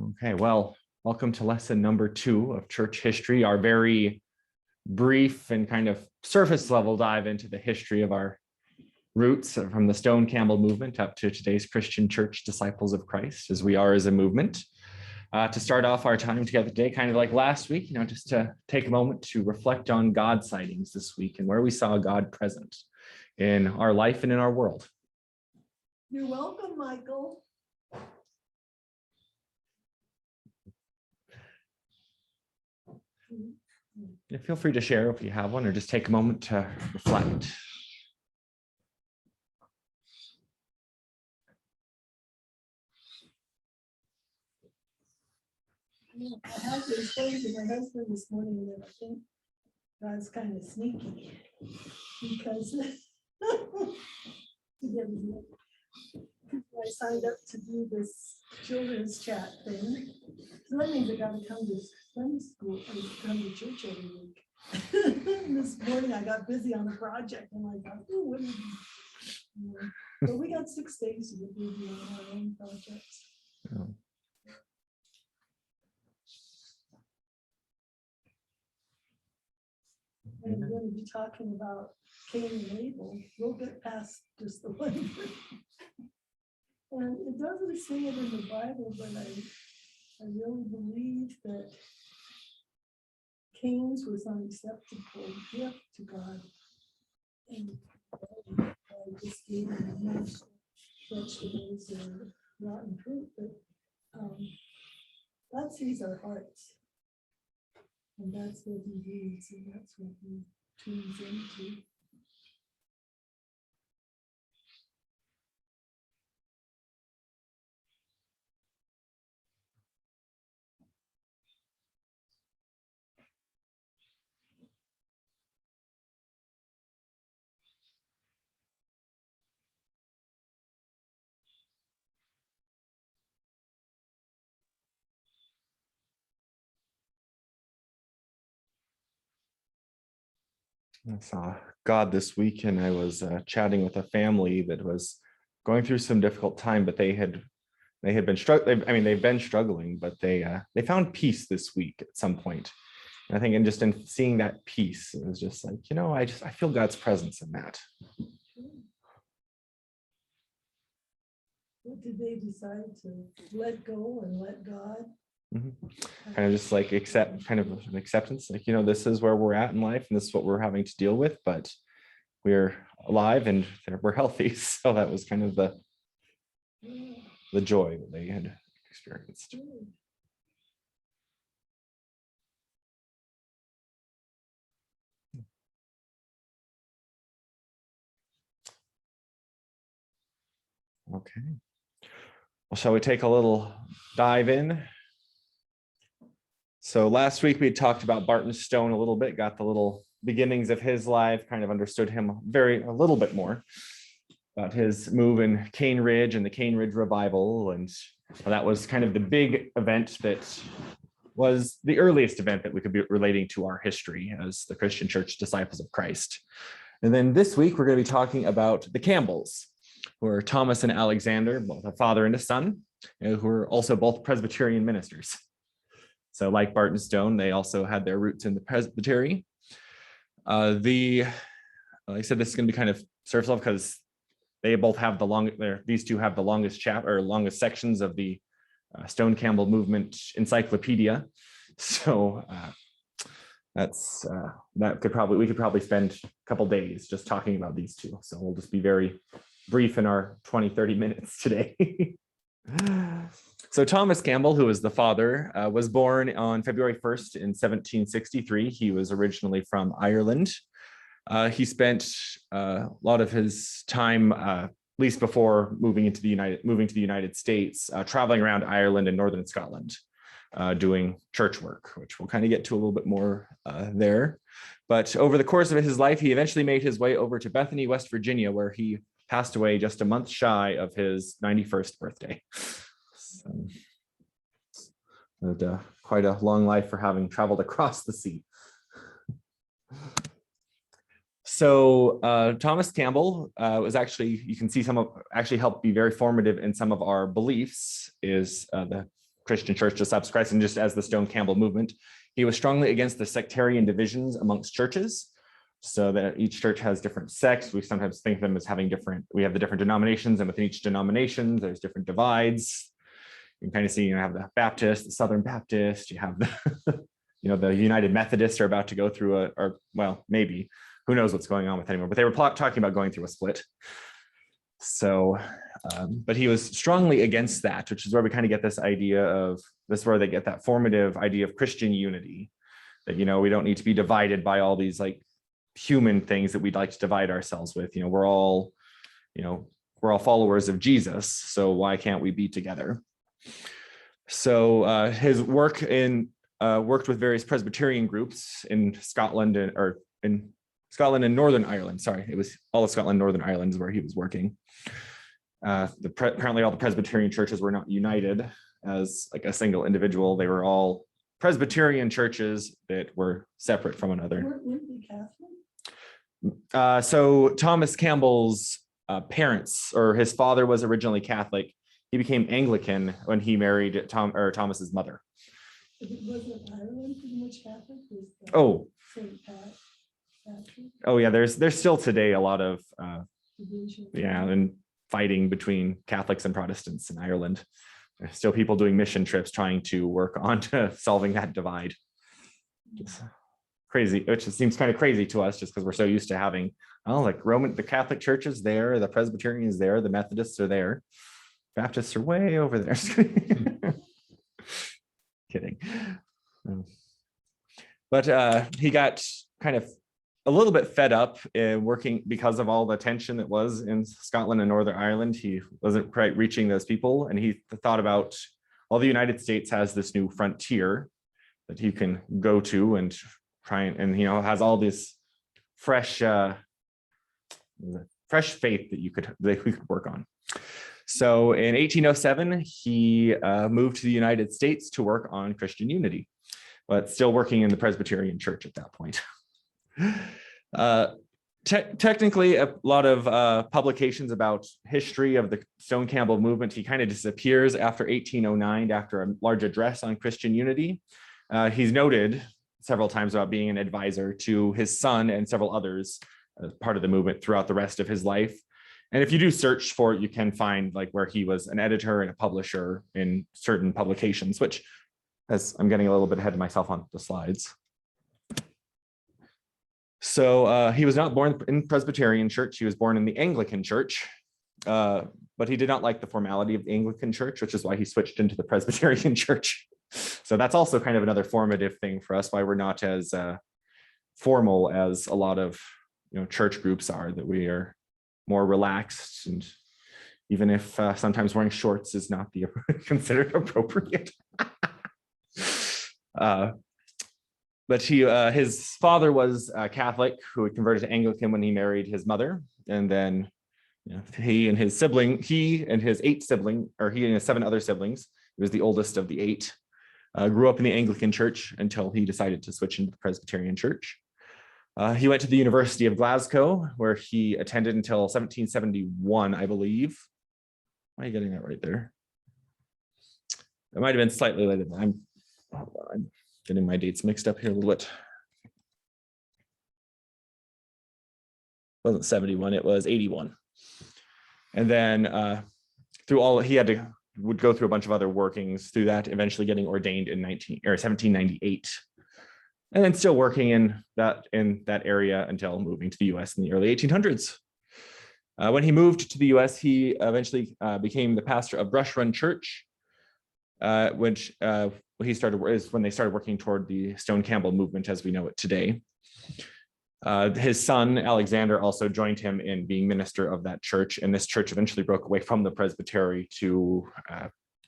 Okay, well, welcome to lesson number 2 of church history, our very brief and kind of surface level dive into the history of our roots from the Stone Campbell movement up to today's Christian church disciples of Christ, as we are as a movement. To start off our time together today, kind of like last week, just to take a moment to reflect on God sightings this week and where we saw God present in our life and in our world. You're welcome, Michael. Yeah, feel free to share if you have one, or just take a moment to reflect. I have to explain to my husband this morning that I think God's kind of sneaky because I signed up to do this children's chat thing. So that means I got to come to Sunday school and come to church every week. This morning I got busy on a project and I thought, oh, what is this? But we got 6 days to get busy on our own projects. Oh. And we're going to be talking about Cain and Abel. We'll get past just the one. And it doesn't say it in the Bible, but I really believe that Cain's was an unacceptable gift to God. And I just gave him mashed vegetables and rotten fruit, but God sees our hearts. And that's what he reads, and that's what he tunes into. I saw God this week, and I was chatting with a family that was going through some difficult time, but they had been struggling. I mean, they've been struggling, but they found peace this week at some point. And I think, and just in seeing that peace, it was just like, I feel God's presence in that. What did they decide to let go and let God? Mm-hmm. Kind of just like kind of an acceptance, like, this is where we're at in life and this is what we're having to deal with, but we're alive and we're healthy. So that was kind of the joy that they had experienced. Okay. Well, shall we take a little dive in? So last week we talked about Barton Stone a little bit, got the little beginnings of his life, kind of understood him a little bit more about his move in Cane Ridge and the Cane Ridge revival. And that was kind of the big event that was the earliest event that we could be relating to our history as the Christian church disciples of Christ. And then this week we're going to be talking about the Campbells, who are Thomas and Alexander, both a father and a son, who are also both Presbyterian ministers. So like Barton Stone, they also had their roots in the presbytery. Like I said, this is going to be kind of surface level because they both have these two have the longest chapter or longest sections of the Stone Campbell movement encyclopedia. So we could probably spend a couple days just talking about these two. So we'll just be very brief in our 20-30 minutes today. So Thomas Campbell, who is the father, was born on February 1st in 1763. He was originally from Ireland. He spent a lot of his time, at least before moving to the United States, traveling around Ireland and northern Scotland, doing church work, which we'll kind of get to a little bit more there. But over the course of his life, he eventually made his way over to Bethany, West Virginia, where he passed away just a month shy of his 91st birthday. So, quite a long life for having traveled across the sea. So Thomas Campbell was actually, you can see helped be very formative in some of our beliefs, is the Christian church accepts Christ, and just as the Stone Campbell movement, he was strongly against the sectarian divisions amongst churches. So that each church has different sects. We sometimes think of them as having we have the different denominations, and within each denomination, there's different divides. You can kind of see, you have the Baptist, the Southern Baptist, you have the, the United Methodists are about to go through maybe, who knows what's going on with anymore, but they were talking about going through a split. So, but he was strongly against that, which is where we kind of get this idea of, this is where they get that formative idea of Christian unity, that, we don't need to be divided by all these like human things that we'd like to divide ourselves with. We're all followers of Jesus, so why can't we be together? So his work worked with various Presbyterian groups in Scotland and Northern Ireland. Sorry, it was all of Scotland, Northern Ireland is where he was working. Apparently all the Presbyterian churches were not united as like a single individual. They were all Presbyterian churches that were separate from another. Weren't they Catholic? So Thomas Campbell's parents, or his father, was originally Catholic. He became Anglican when he married Thomas's mother. Wasn't Ireland pretty much Catholic? Oh. St. Pat Catholic? Oh yeah, there's still today a lot of Division. and fighting between Catholics and Protestants in Ireland. There's still people doing mission trips trying to work on solving that divide. It's crazy, which seems kind of crazy to us just because we're so used to having, the Catholic Church is there, the Presbyterian is there, the Methodists are there, Baptists are way over there. Kidding. But he got kind of a little bit fed up in working because of all the tension that was in Scotland and Northern Ireland. He wasn't quite reaching those people, and he thought about, the United States has this new frontier that you can go to and try and has all this fresh faith that we could work on. So in 1807, he moved to the United States to work on Christian unity, but still working in the Presbyterian Church at that point. Technically, a lot of publications about history of the Stone Campbell movement, he kind of disappears after 1809, after a large address on Christian unity. He's noted several times about being an advisor to his son and several others as part of the movement throughout the rest of his life. And if you do search for it, you can find like where he was an editor and a publisher in certain publications, which, as I'm getting a little bit ahead of myself on the slides. So he was not born in Presbyterian Church. He was born in the Anglican Church, but he did not like the formality of the Anglican Church, which is why he switched into the Presbyterian Church. So that's also kind of another formative thing for us, why we're not as formal as a lot of church groups are, that we are more relaxed, and even if sometimes wearing shorts is not considered appropriate. But his father was Catholic, who had converted to Anglican when he married his mother, and then he and his 7 other siblings, he was the oldest of the 8, grew up in the Anglican Church until he decided to switch into the Presbyterian Church. He went to the University of Glasgow, where he attended until 1771, I believe. Why are you getting that right there? It might have been slightly later. I'm getting my dates mixed up here a little bit. It wasn't 71, it was 81. And then would go through a bunch of other workings through that, eventually getting ordained in 1798. And then still working in that area until moving to the US in the early 1800s. When he moved to the US, he eventually became the pastor of Brush Run Church, which is when they started working toward the Stone Campbell movement as we know it today. His son, Alexander, also joined him in being minister of that church, and this church eventually broke away from the presbytery to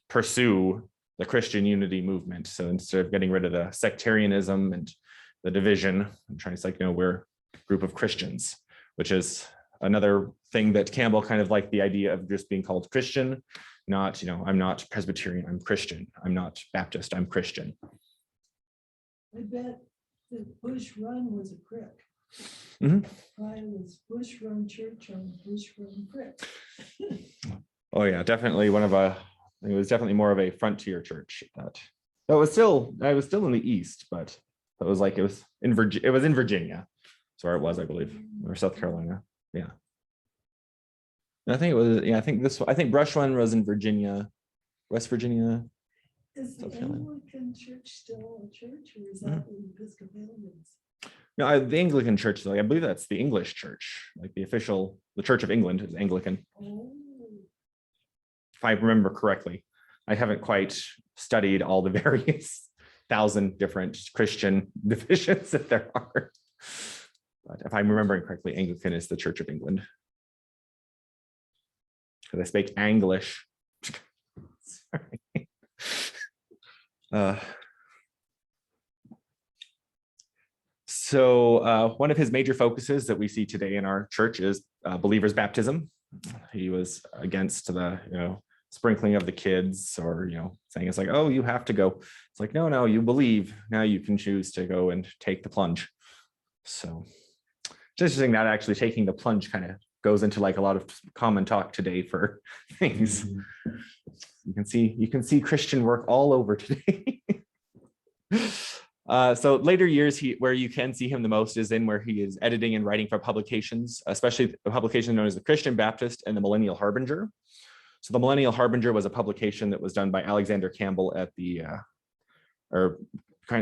pursue the Christian unity movement. So instead of getting rid of the sectarianism and the division, I'm trying to say, we're a group of Christians, which is another thing that Campbell kind of liked, the idea of just being called Christian, not, I'm not Presbyterian, I'm Christian. I'm not Baptist, I'm Christian. I bet the Bush Run was a crick. Mm-hmm. I was Bush Run Church on Bush Run Crick. Oh yeah, definitely one of It was definitely more of a frontier church. That was still, I was still in the East, but it was like it was in Virginia. That's where it was, I believe, or South Carolina. Yeah. I think it was, yeah, I think Brush Run was in Virginia, West Virginia. Is the South Carolina. Anglican church still a church, or is that the Episcopalians? No, the Anglican church, like, I believe that's the English church, like the Church of England is Anglican, Oh, if I remember correctly. I haven't quite studied all the various 1,000 different Christian divisions that there are. But if I'm remembering correctly, Anglican is the Church of England. Because I speak Anglish. Sorry. So one of his major focuses that we see today in our church is believers' baptism. He was against the, sprinkling of the kids, or, saying it's like, oh, you have to go. It's like, no, you believe. Now you can choose to go and take the plunge. So it's interesting that actually taking the plunge kind of goes into like a lot of common talk today for things. Mm-hmm. You can see Christian work all over today. So later years, where you can see him the most is in where he is editing and writing for publications, especially a publication known as the Christian Baptist and the Millennial Harbinger. So the Millennial Harbinger was a publication that was done by Alexander Campbell at the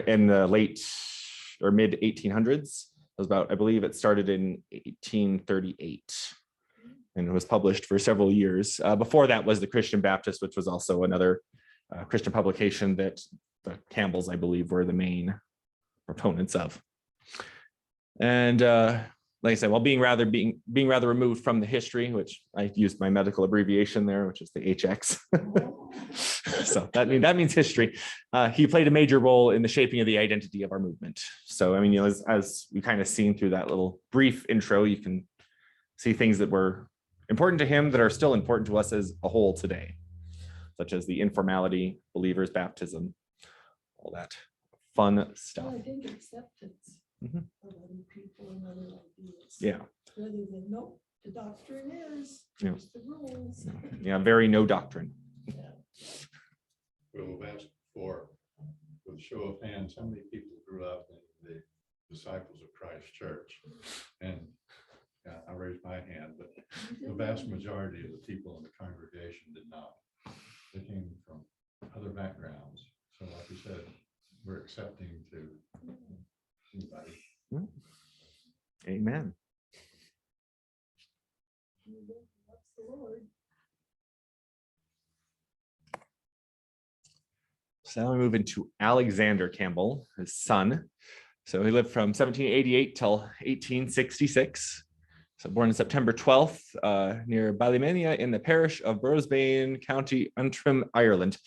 in the late or mid 1800s. It was about, I believe it started in 1838 and it was published for several years. Before that was the Christian Baptist, which was also another Christian publication that the Campbells, I believe, were the main proponents of. And like I said, while being rather removed from the history, which I used my medical abbreviation there, which is the HX. So that means history. He played a major role in the shaping of the identity of our movement. So I mean, as we kind of seen through that little brief intro, you can see things that were important to him that are still important to us as a whole today, such as the informality, believers' baptism, all that fun stuff. Well, I think acceptance Mhm. of other people and other ideas. Yeah. Rather than, nope, the doctrine is, Yeah. here's the rules. Yeah, very no doctrine. Yeah. We'll ask for, with show of hands, how many people grew up in the Disciples of Christ Church? And yeah, I raised my hand, but the vast majority of the people in the congregation did not. They came from other backgrounds. So like you said, we're accepting to anybody. Amen. That's the Lord. So now we move into Alexander Campbell, his son. So he lived from 1788 till 1866. So born on September 12th near Ballymenia in the parish of Brisbane, County Antrim, Ireland.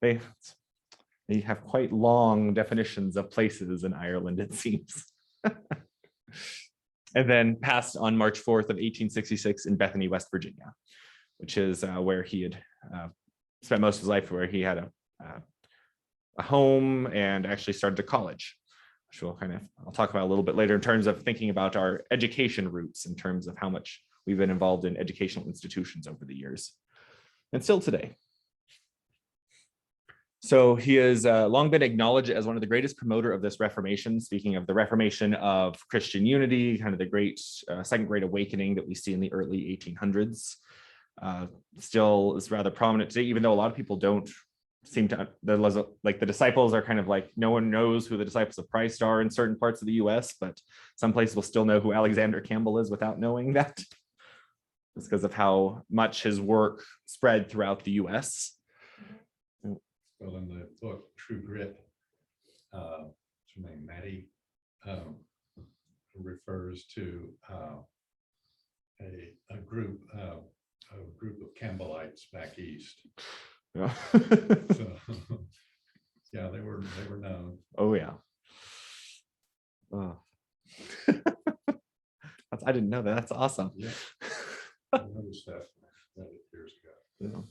They have quite long definitions of places in Ireland, it seems. And then passed on March 4th of 1866 in Bethany, West Virginia, which is where he had spent most of his life, where he had a home and actually started a college, which I'll talk about a little bit later in terms of thinking about our education roots, in terms of how much we've been involved in educational institutions over the years and still today. So he has long been acknowledged as one of the greatest promoter of this Reformation. Speaking of the Reformation of Christian unity, kind of the great Second Great Awakening that we see in the early 1800s, still is rather prominent today, even though a lot of people don't seem to, like the disciples are kind of like, no one knows who the disciples of Christ are in certain parts of the US, but some places will still know who Alexander Campbell is without knowing that, just because of how much his work spread throughout the US. Well, in the book True Grit, her name Maddie refers to a group of Campbellites back east. Yeah. So, yeah, they were known. Oh yeah. Oh. I didn't know that. That's awesome. Yeah, I noticed that years ago.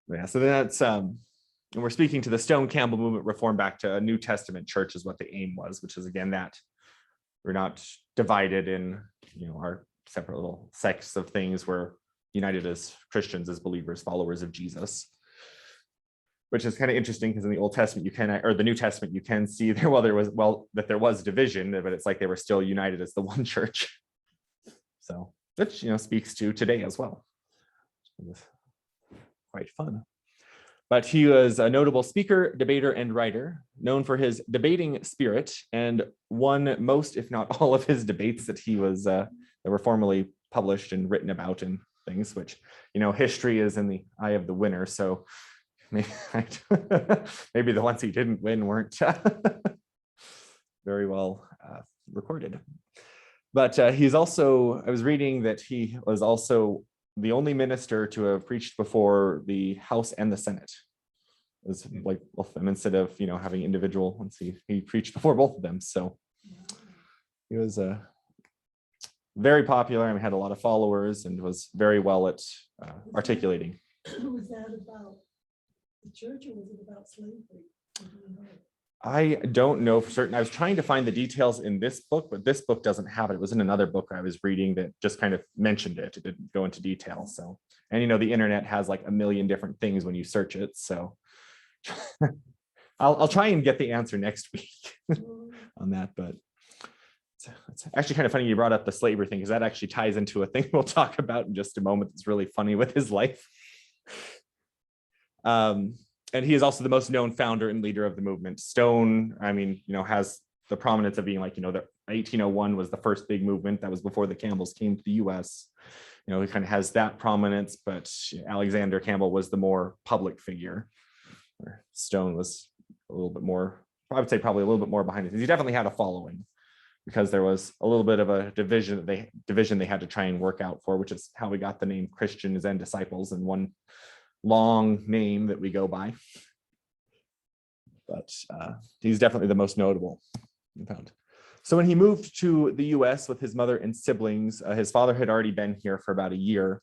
Yeah. So that's and we're speaking to the Stone Campbell movement reform back to a New Testament church is what the aim was, which is again that we're not divided in our separate little sects of things where united as Christians, as believers, followers of Jesus. Which is kind of interesting because in the Old Testament, you can, or the New Testament, you can see there, that there was division, but it's like they were still united as the one church. So, which, speaks to today as well. It was quite fun. But he was a notable speaker, debater, and writer, known for his debating spirit, and won most, if not all, of his debates that that were formally published and written about and things, which, history is in the eye of the winner. So maybe the ones he didn't win weren't very well recorded. But he's also, I was reading that he was also the only minister to have preached before the House and the Senate. It was like both of them, instead of having individual ones, he preached before both of them. So he was very popular and had a lot of followers and was very well at articulating. Was that about the church, or was it about slavery? I don't know for certain. I was trying to find the details in this book, but this book doesn't have it. It was in another book I was reading that just kind of mentioned it. It didn't go into detail. So, and the internet has like a million different things when you search it. So I'll try and get the answer next week on that. But it's actually kind of funny you brought up the slavery thing, because that actually ties into a thing we'll talk about in just a moment. It's really funny with his life. And he is also the most known founder and leader of the movement. Stone, has the prominence of being like, the 1801 was the first big movement. That was before the Campbells came to the US. He kind of has that prominence, but Alexander Campbell was the more public figure. Stone was a little bit more, I would say probably a little bit more behind it. He definitely had a following, because there was a little bit of a division they had to try and work out for, which is how we got the name Christians and Disciples in one long name that we go by. But he's definitely the most notable found. So when he moved to the US with his mother and siblings, his father had already been here for about a year.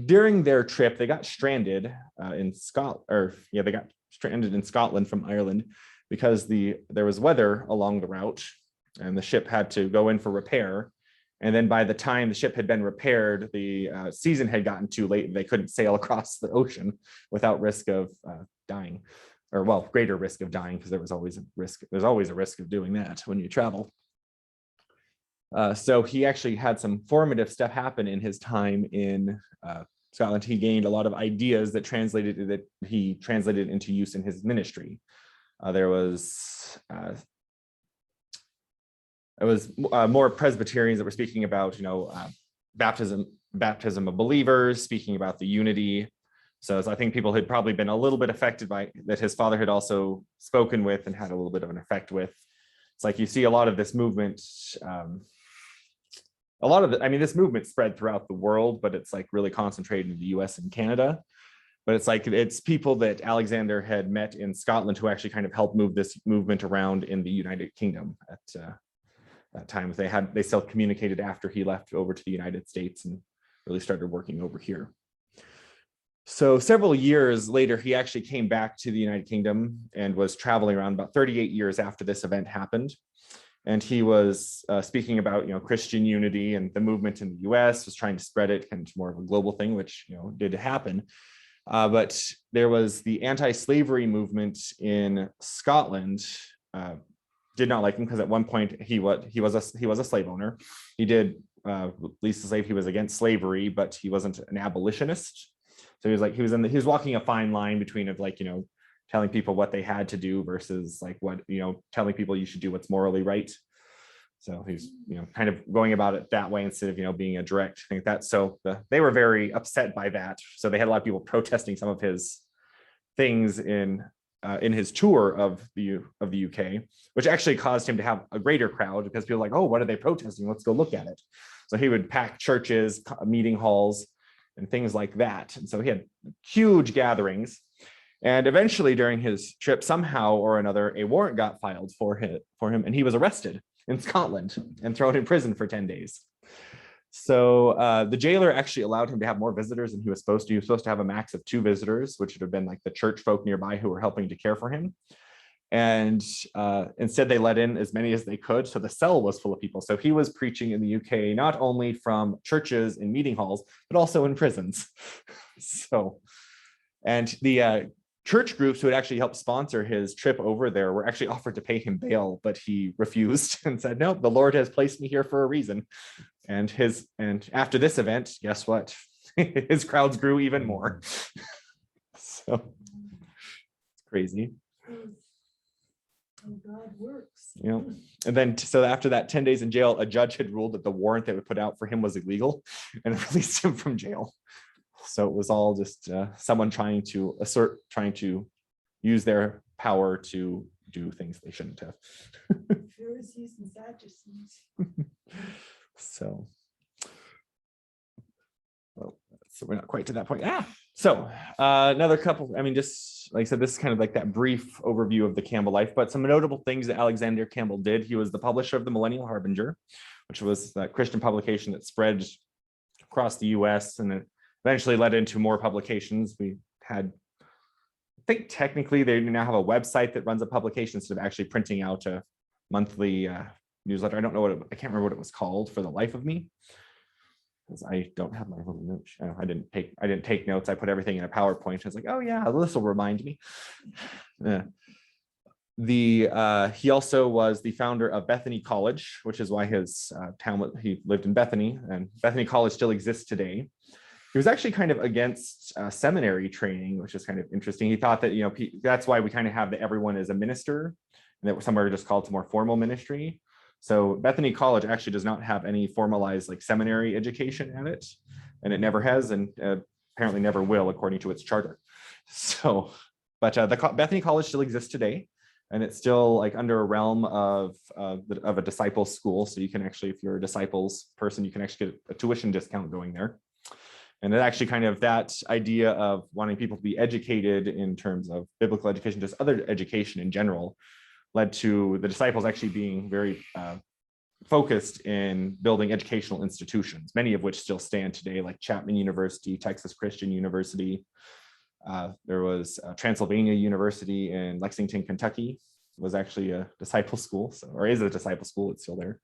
During their trip, they got stranded in Scotland, they got stranded in Scotland from Ireland, because there was weather along the route and the ship had to go in for repair. And then by the time the ship had been repaired, the season had gotten too late and they couldn't sail across the ocean without risk of dying, or greater risk of dying, because there was always a risk. There's always a risk of doing that when you travel. So he actually had some formative stuff happen in his time in Scotland. He gained a lot of ideas that he translated into use in his ministry. There was more Presbyterians that were speaking about, baptism of believers, speaking about the unity. So I think people had probably been a little bit affected by that. His father had also spoken with and had a little bit of an effect with. It's like you see a lot of this movement. This movement spread throughout the world, but it's like really concentrated in the US and Canada. But it's people that Alexander had met in Scotland who actually kind of helped move this movement around in the United Kingdom at that time. They still communicated after he left over to the United States and really started working over here. So several years later, he actually came back to the United Kingdom and was traveling around about 38 years after this event happened. And he was speaking about, Christian unity and the movement in the US, was trying to spread it kind of more of a global thing, which, did happen. But there was the anti-slavery movement in Scotland. Did not like him because at one point he was a slave owner. He did release the slave. He was against slavery, but he wasn't an abolitionist. So he was walking a fine line between telling people what they had to do versus telling people you should do what's morally right. So he's kind of going about it that way instead of being a direct thing like that. So they were very upset by that. So they had a lot of people protesting some of his things in his tour of the UK, which actually caused him to have a greater crowd, because people were like, oh, what are they protesting? Let's go look at it. So he would pack churches, meeting halls, and things like that. And so he had huge gatherings. And eventually during his trip, somehow or another, a warrant got filed for him, and he was arrested in Scotland and thrown in prison for 10 days. So the jailer actually allowed him to have more visitors than he was supposed to. He was supposed to have a max of 2 visitors, which would have been like the church folk nearby who were helping to care for him. And instead they let in as many as they could. So the cell was full of people. So he was preaching in the UK, not only from churches and meeting halls, but also in prisons. So, and the church groups who had actually helped sponsor his trip over there were actually offered to pay him bail, but he refused and said, no, the Lord has placed me here for a reason. And after this event, guess what? His crowds grew even more. So it's crazy. Oh, God works. Yeah. And then so after that 10 days in jail, a judge had ruled that the warrant that was put out for him was illegal and released him from jail. So it was all just someone trying to use their power to do things they shouldn't have. Pharisees and Sadducees. So, well, so we're not quite to that point. So another couple, I mean, just like I said, this is kind of like that brief overview of the Campbell life, but some notable things that Alexander Campbell did. He was the publisher of the Millennial Harbinger, which was that Christian publication that spread across the US and it eventually led into more publications. We had, I think technically they now have a website that runs a publication instead of actually printing out a monthly newsletter. I don't know I can't remember what it was called for the life of me, because I don't have my little notes. I didn't take notes. I put everything in a PowerPoint. I was like, oh yeah, this will remind me. He also was the founder of Bethany College, which is why his he lived in Bethany, and Bethany College still exists today. He was actually kind of against seminary training, which is kind of interesting. He thought that, that's why we kind of have that everyone is a minister, and that some are just called to more formal ministry. So Bethany College actually does not have any formalized like seminary education at it, and it never has, and apparently never will, according to its charter. So, but the Bethany College still exists today, and it's still like under a realm of a disciples school. So you can actually, if you're a disciples person, you can actually get a tuition discount going there. And it actually kind of that idea of wanting people to be educated in terms of biblical education, just other education in general, led to the disciples actually being very focused in building educational institutions, many of which still stand today, like Chapman University, Texas Christian University. There was Transylvania University in Lexington, Kentucky, was actually a disciple school, or is a disciple school, it's still there.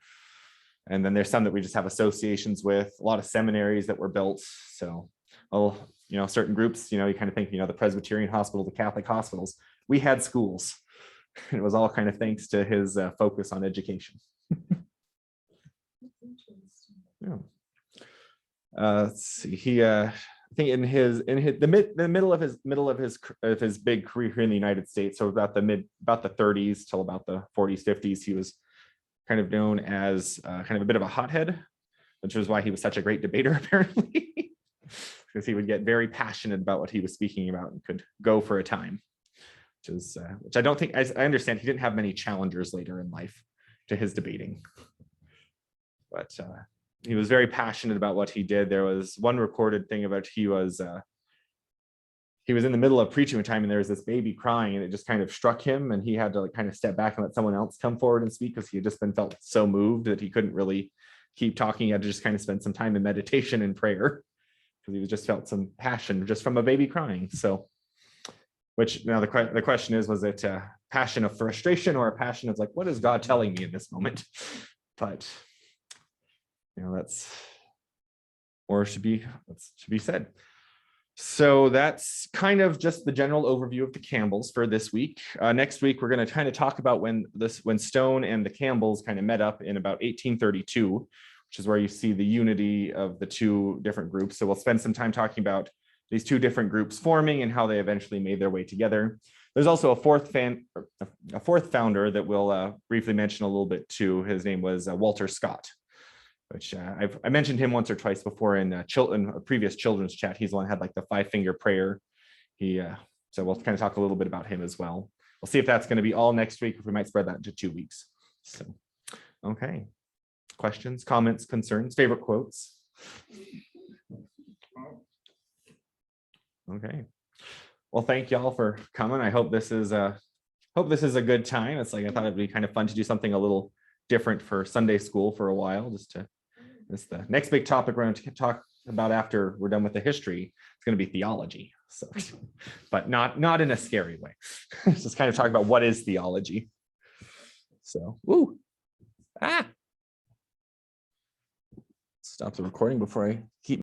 And then there's some that we just have associations with, a lot of seminaries that were built. So, certain groups, you kind of think, the Presbyterian hospital, the Catholic hospitals, we had schools. It was all kind of thanks to his focus on education. Yeah. Let's see. He, I think in the middle of his big career here in the United States, so about the 30s till about the 40s, 50s, he was kind of known as kind of a bit of a hothead, which was why he was such a great debater, apparently, because he would get very passionate about what he was speaking about and could go for a time, which I don't think, I understand he didn't have many challengers later in life to his debating, but he was very passionate about what he did. There was one recorded thing about he was in the middle of preaching one time, and there was this baby crying, and it just kind of struck him, and he had to kind of step back and let someone else come forward and speak, because he had just felt so moved that he couldn't really keep talking. He had to just kind of spend some time in meditation and prayer, because he just felt some passion just from a baby crying. So, which now the question is, was it a passion of frustration or a passion of like, what is God telling me in this moment? But that's more should be said. So that's kind of just the general overview of the Campbells for this week. Next week, we're going to kind of talk about when Stone and the Campbells kind of met up in about 1832, which is where you see the unity of the two different groups. So we'll spend some time talking about these two different groups forming and how they eventually made their way together. There's also a fourth founder that we'll briefly mention a little bit too. His name was Walter Scott, which I mentioned him once or twice before in a previous children's chat. He's the one who had like the 5-finger prayer. So we'll kind of talk a little bit about him as well. We'll see if that's going to be all next week, if we might spread that into 2 weeks. So, okay. Questions, comments, concerns, favorite quotes? Okay. Well, thank y'all for coming. I hope this is a good time. It's like, I thought it'd be kind of fun to do something a little different for Sunday school for a while, it's the next big topic we're going to talk about after we're done with the history. It's going to be theology. So, but not in a scary way. Just kind of talking about what is theology. So, stop the recording before I keep